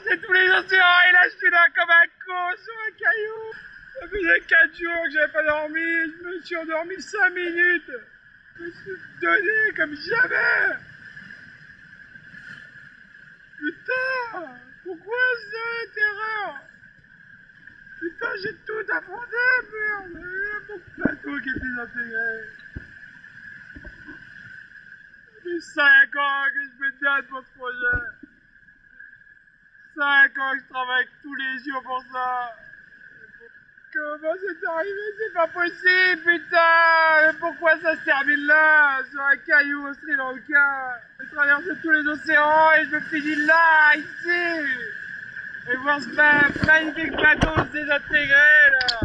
traversé tous les océans et là je suis là comme un con sur un caillou. Ça faisait 4 jours que j'avais pas dormi, je me suis endormi 5 minutes. Je me suis donné comme jamais. Putain, pourquoi cette erreur? Putain, j'ai tout affronté, merde. Mon bateau qui est désintégré. Ça fait 5 ans que je me donne pour ce projet. 5 ans que je travaille tous les jours pour ça. Comment c'est arrivé? C'est pas possible, putain! Mais pourquoi ça se termine là, sur un caillou au Sri Lanka? Je traverse tous les océans et je me finis là, ici! Et voir ce magnifique bateau se désintégrer, là!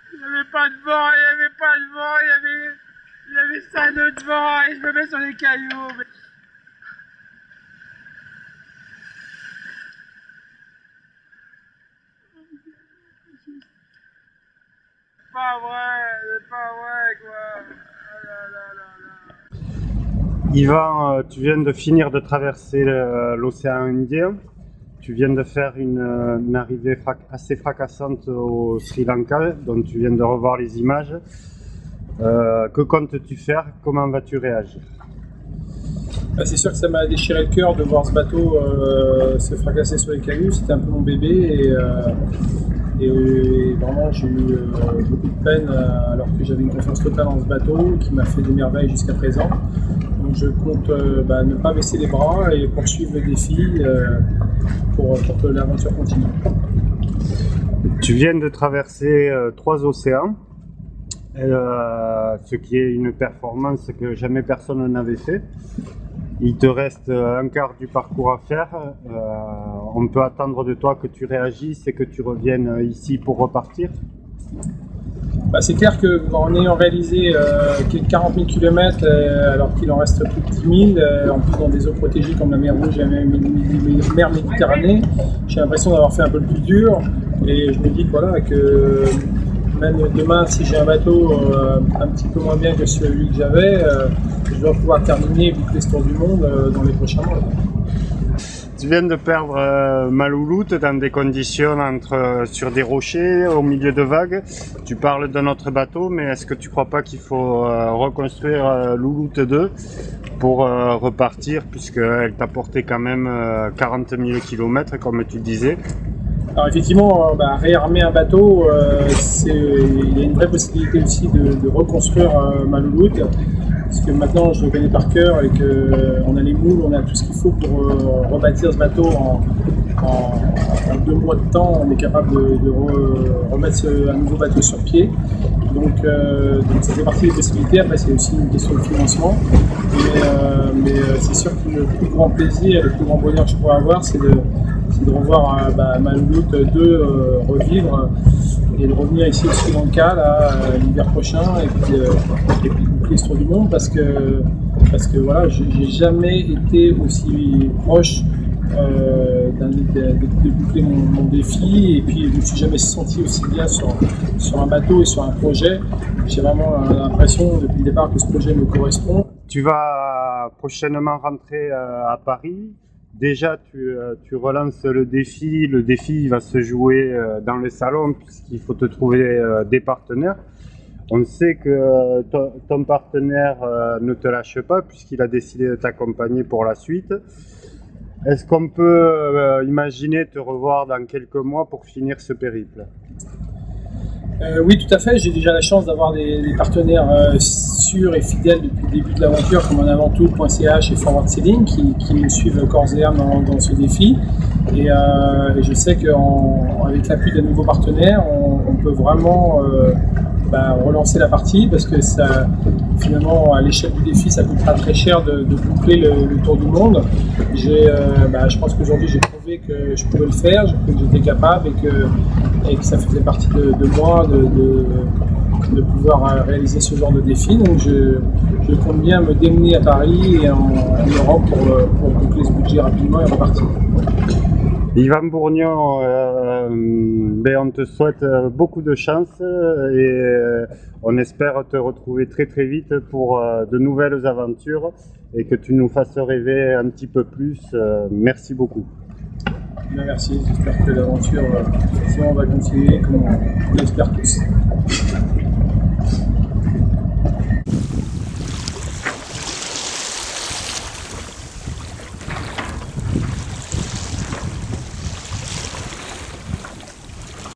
Il n'y avait pas de vent, il n'y avait pas de vent, il y avait 5 nœuds de vent et je me mets sur les cailloux. Mais... c'est pas vrai quoi. Oh là là là là. Yvan, tu viens de finir de traverser l'océan Indien. Tu viens de faire une arrivée assez fracassante au Sri Lanka, dont tu viens de revoir les images. Que comptes-tu faire? Comment vas-tu réagir? C'est sûr que ça m'a déchiré le cœur de voir ce bateau se fracasser sur les cailloux. C'était un peu mon bébé et vraiment j'ai eu beaucoup de peine alors que j'avais une confiance totale en ce bateau qui m'a fait des merveilles jusqu'à présent. Donc je compte ne pas baisser les bras et poursuivre le défi pour que l'aventure continue. Tu viens de traverser 3 océans, ce qui est une performance que jamais personne n'avait fait. Il te reste un quart du parcours à faire. On peut attendre de toi que tu réagisses et que tu reviennes ici pour repartir. C'est clair qu'en ayant réalisé 40 000 km alors qu'il en reste plus de 10 000, en plus dans des eaux protégées comme la mer Rouge et la mer Méditerranée, j'ai l'impression d'avoir fait un peu le plus dur et je me dis voilà, que même demain si j'ai un bateau un petit peu moins bien que celui que j'avais, je dois pouvoir terminer et boucler ce tour du monde dans les prochains mois. Tu viens de perdre ma louloute dans des conditions sur des rochers, au milieu de vagues. Tu parles de notre bateau, mais est-ce que tu crois pas qu'il faut reconstruire Louloute 2 pour repartir, puisqu'elle t'a porté quand même 40 000 km, comme tu disais? Alors effectivement, réarmer un bateau, il y a une vraie possibilité aussi de reconstruire ma louloute. Parce que maintenant je le connais par cœur et qu'on a les moules, on a tout ce qu'il faut pour rebâtir ce bateau en 2 mois de temps. On est capable de remettre un nouveau bateau sur pied. Donc ça fait partie des possibilités. Après c'est aussi une question de financement. Mais c'est sûr que le plus grand plaisir et le plus grand bonheur que je pourrais avoir, c'est de revoir ma louloute 2 revivre et de revenir ici au Sri Lanka l'hiver prochain et puis boucler ce tour du monde parce que voilà, j'ai jamais été aussi proche de boucler mon défi et puis je me suis jamais senti aussi bien sur un bateau et sur un projet. J'ai vraiment l'impression depuis le départ que ce projet me correspond. Tu vas prochainement rentrer à Paris. Déjà, tu relances le défi. Le défi va se jouer dans le salon puisqu'il faut te trouver des partenaires. On sait que ton partenaire ne te lâche pas puisqu'il a décidé de t'accompagner pour la suite. Est-ce qu'on peut imaginer te revoir dans quelques mois pour finir ce périple? Oui, tout à fait. J'ai déjà la chance d'avoir des partenaires sûrs et fidèles depuis le début de l'aventure, comme en avantout.ch et Forward Sailing, qui me suivent corps et âme dans ce défi. Et je sais qu'avec l'appui de nouveaux partenaires, on peut vraiment relancer la partie, parce que ça, finalement, à l'échelle du défi, ça coûte pas très cher de boucler le tour du monde. Je pense qu'aujourd'hui, j'ai prouvé que je pouvais le faire, j'ai prouvé que j'étais capable et que ça faisait partie de moi de pouvoir réaliser ce genre de défi. Donc je compte bien me démener à Paris et en Europe pour boucler ce budget rapidement et repartir. Yvan Bourgnon, on te souhaite beaucoup de chance et on espère te retrouver très très vite pour de nouvelles aventures et que tu nous fasses rêver un petit peu plus. Merci beaucoup. Bien, merci, j'espère que l'aventure effectivement va continuer comme on l'espère tous.